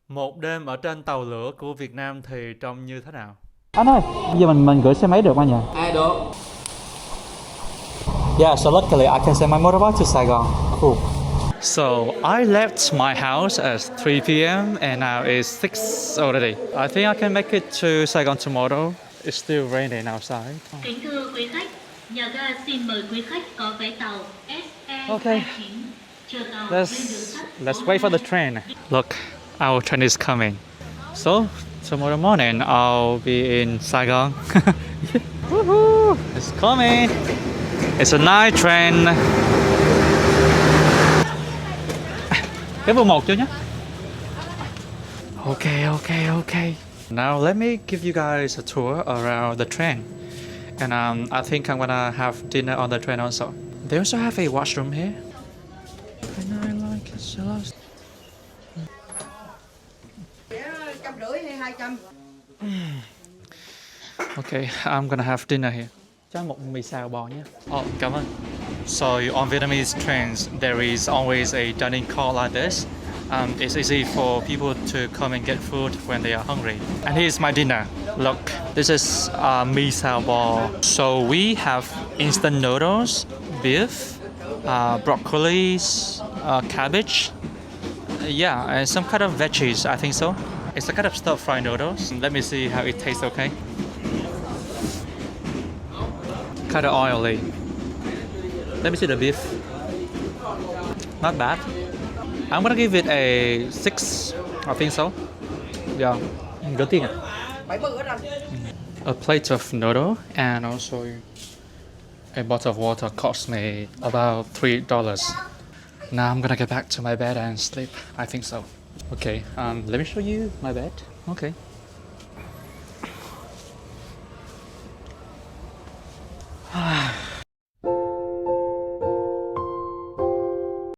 Một đêm ở trên tàu lửa của Việt Nam thì trông như thế nào? Anh ơi, bây giờ mình gửi xe máy được không anh nhỉ? được. Yeah, so luckily I can send my motorbike to Saigon. Cool. So I left my house at 3 p.m. and now it's 6 already. I think I can make it to Saigon tomorrow. It's still raining outside. Kính thưa quý khách, nhà ga xin mời quý khách có vé tàu Okay. SE29 chờ tàu lên đường sắt. Let's wait for the train. Look, our train is coming. So tomorrow morning I'll be in Saigon. Woohoo! It's coming. It's a night train. Cái vừa một chưa nhé. Okay. Now let me give you guys a tour around the train. And I think I'm gonna have dinner on the train also. They also have a washroom here. And I like it so much. 150 hay 200? Okay, I'm gonna have dinner here. Cho một mì xào bò nhé. Oh, cảm ơn. So on Vietnamese trains, there is always a dining car like this. It's easy for people to come and get food when they are hungry. And here's my dinner. Look, this is mì xào bò. So we have instant noodles, beef, broccoli, cabbage. Yeah, and some kind of veggies, I think so. It's a kind of stir-fried noodles. Let me see how it tastes, okay? Kind of oily. Let me see the beef. Not bad. I'm gonna give it a 6. I think so. Yeah. Good thing. 70 hết anh. A plate of noodle and also a bottle of water cost me about $3. Now I'm gonna get back to my bed and sleep. I think so. Okay. Let me show you my bed. Okay.